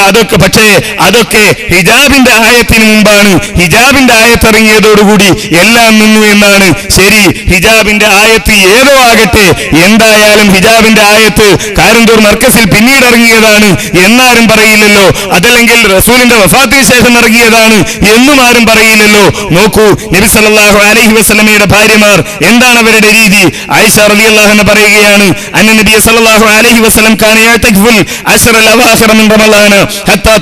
Speaker 1: അതൊക്കെ ഹിജാബിന്റെ ആയത്തിന് മുമ്പാണ്. ഹിജാബിന്റെ ആയത്തിറങ്ങിയതോടുകൂടി എല്ലാം നിന്നു എന്നാണ്. ശരി, ഹിജാബിന്റെ ആയത്ത് ഏതോ ആകട്ടെ, എന്തായാലും ഹിജാബിന്റെ ആയത്ത് കാരന്തൂർ മർക്കസിൽ പിന്നീട് ഇറങ്ങിയതാണ് എന്നാരും പറയില്ലല്ലോ. അതല്ലെങ്കിൽ റസൂലിന്റെ വഫാത്തിന് ശേഷം ഇറങ്ങിയതാണ് എന്നും ആരും പറയില്ലല്ലോ. നോക്കൂ, നബി സല്ലല്ലാഹു അലൈഹി വസല്ലമയുടെ ഭാര്യമാർ എന്താണ് അവരുടെ രീതി? ആയിഷ റളിയല്ലാഹു അൻഹ പറയുകയാണ്, അന്ന നബി സല്ലല്ലാഹു അലൈഹി വസല്ലം കാന യഅ്തഖിഫുൽ അശ്റൽ അവാഖിറ മിൻ റമളാന ഹത്താ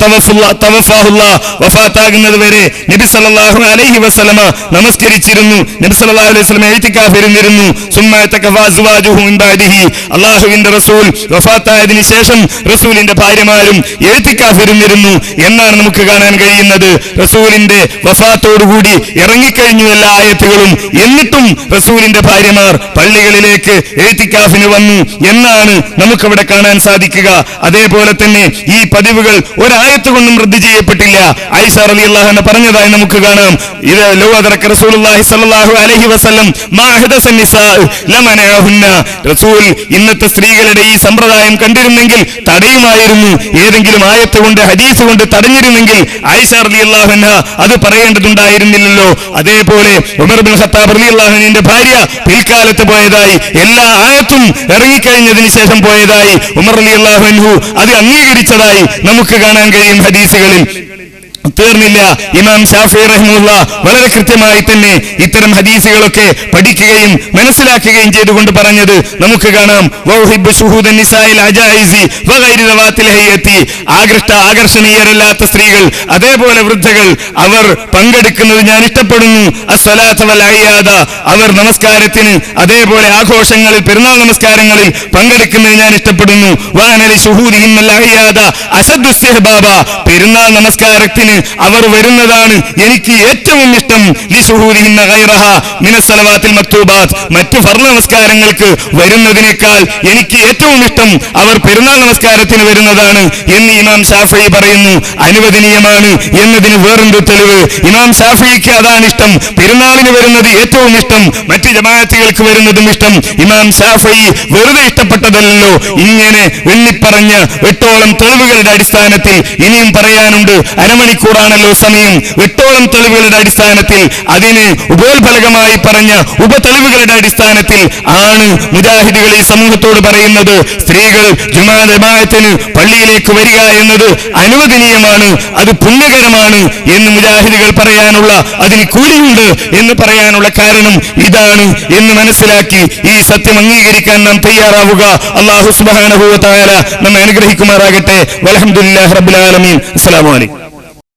Speaker 1: തവഫാഹുല്ലാഹ്. വഫാത്താകുന്നത് വരെ നബി സല്ലല്ലാഹു അലൈഹി വസല്ലമ നമസ്കരിച്ചിരുന്നു. നബി സല്ലല്ലാഹു അലൈഹി വസല്ലം ഇഅ്തികാഫ് ഇരുന്നിരുന്നു. സുമ്മ തകഫ അസ്വാജുഹു മിൻ ബഅദിഹി. അല്ലാഹുവിന്റെ റസൂൽ വഫാത്തായതിനു ശേഷം റസൂലിന്റെ ഭാര്യമാരും ഇഅ്തികാഫ് ഇരുന്നിരുന്നു എന്നാണ് നമുക്ക് കാണാൻ കഴിയുന്നത്. റസൂലിന്റെ വഫാത്തോടുകൂടി ഇറങ്ങിക്കഴിഞ്ഞു എല്ലാ ആയത്തുകളും, എന്നിട്ടും റസൂലിന്റെ ഭാര്യമാർ പള്ളികളിലേക്ക് ഇഅ്തികാഫിന് വന്നു എന്നാണ് നമുക്കവിടെ കാണാൻ സാധിക്കുക. അതേപോലെ തന്നെ ഈ പതിവുകൾ ഒരായത്ത് കൊണ്ടും റദ്ദ് ചെയ്യപ്പെട്ടില്ല. ആയിഷ റളിയല്ലാഹു അൻഹ പറഞ്ഞതായി നമുക്ക് കാണാം, ഇത് ലൗ അദറക റസൂലുള്ളാഹി സ്വല്ലല്ലാഹു അലൈഹി വസല്ലം മാ അഹദസ നിസാ ലമനഅഹുന്ന. റസൂൽ ഇന്നത്തെ സ്ത്രീകളുടെ ഈ സമ്പ്രദായം കണ്ടിരുന്നെങ്കിൽ തടയുമായിരുന്നു. ഏതെങ്കിലും ആയത്ത് കൊണ്ട് ഹദീസ് കൊണ്ട് തടഞ്ഞിരുന്നെങ്കിൽ ആയിഷ റളിയല്ലാഹു അൻഹ അത് പറയേണ്ടതുണ്ടായിരുന്നില്ലല്ലോ. അതേപോലെ ഉമർ ഇബ്നു ഖത്താബ് റളിയല്ലാഹു അൻഹുവിന്റെ ഭാര്യ പിൽക്കാലത്ത് പോയതായി, എല്ലാ ആയത്തും ഇറങ്ങിക്കഴിഞ്ഞതിന് ശേഷം പോയതായി ഉമർ റളിയല്ലാഹു അൻഹു അത് അംഗീകരിച്ചതായി നമുക്ക് കാണാൻ കഴിയും ഹദീസുകളിൽ. തീർന്നില്ല, ഇമാം ഷാഫിഈ റഹിമഹുല്ലാഹ് വളരെ കൃത്യമായി തന്നെ ഇത്തരം ഹദീസുകളൊക്കെ പഠിക്കുകയും മനസ്സിലാക്കുകയും ചെയ്തുകൊണ്ട് പറഞ്ഞത് നമുക്ക് കാണാം. വൗഹിബ്ബു ശുഹൂദൻ നിസാഇൽ അജായിസി വഗൈരി ദവാത്തിൽ ഹയ്യത്തി. ആകർഷണീയരല്ലാത്ത സ്ത്രീകൾ, അതേപോലെ വൃദ്ധകൾ, അവർ പങ്കെടുക്കുന്നത് ഞാൻ ഇഷ്ടപ്പെടുന്നു. അസ്സലാത്ത വൽ അയ്യാദ, അവർ നമസ്കാരത്തിന് അതേപോലെ ആഘോഷങ്ങളിൽ പെരുന്നാൾ നമസ്കാരങ്ങളിൽ പങ്കെടുക്കുന്നത് ഞാൻ ഇഷ്ടപ്പെടുന്നു. വഅനലി ശുഹൂദിഹിന്നൽ അയ്യാദ അശദ്ദു ഇസ്തിഹ്ബാബ, പെരുന്നാൾ നമസ്കാരത്തിന് അവർ വരുന്നതാണ് എനിക്ക് ഏറ്റവും ഇഷ്ടം. ലിശുഹൂദിഹിന്ന ഗൈറഹ മിനസ് സലവാത്തിൽ മക്തൂബാത്ത്, മറ്റു ഫർള് നമസ്കാരങ്ങൾക്ക് വരുന്നതിനേക്കാൾ എനിക്ക് ഏറ്റവും ഇഷ്ടം അവർ പെരുന്നാൾ നമസ്കാരത്തിന് വരുന്നതാണ് എന്ന് ഇമാം ഷാഫിഈ പറയുന്നു. അനുവദനീയമാണ് എന്നതിന് വേറെന്ത് തെളിവ്? ഇമാം ഷാഫിഈക്ക് അതാണ് ഇഷ്ടം, പെരുന്നാളിന് വരുന്നത് ഏറ്റവും ഇഷ്ടം, മറ്റു ജമാഅത്തുകൾക്ക് വരുന്നതും ഇഷ്ടം. ഇമാം ഷാഫിഈ വെറുതെ ഇഷ്ടപ്പെട്ടതല്ലോ. ഇങ്ങനെ എണ്ണിപ്പറഞ്ഞ 8ഓളം തെളിവുകളുടെ അടിസ്ഥാനത്തിൽ ഇനിയും പറയാനുണ്ട്. അരമണിക്കൂറാണല്ലോ സമയം. 8ഓളം തെളിവുകളുടെ അടിസ്ഥാനത്തിൽ, അതിന് ഉപോത്ഫലകമായി പറഞ്ഞ ഉപതെളിവുകളുടെ അടിസ്ഥാനത്തിൽ ആണ് മുജാഹിദുകൾ ഈ സമൂഹത്തോട് പറയുന്നത്, സ്ത്രീകൾ ജുമാ ജമാഅത്തിന് പള്ളിയിലേക്ക് വരിക എന്നത് അനുവദനീയമാണ്, അത് പുണ്യകരമാണ് എന്ന് മുജാഹിദുകൾ പറയാനുള്ള, അതിന് കൂലിയുണ്ട് എന്ന് പറയാനുള്ള കാരണം ഇതാണ് എന്ന് മനസ്സിലാക്കി ഈ സത്യം അംഗീകരിക്കാൻ നാം തയ്യാറാവുക. അല്ലാഹു സുബ്ഹാനഹു വ തആല നമ്മെ അനുഗ്രഹിക്കുമാറാകട്ടെ. വൽഹംദുലില്ലാഹി റബ്ബിൽ ആലമീൻ. അസ്സലാമു അലൈക്കും.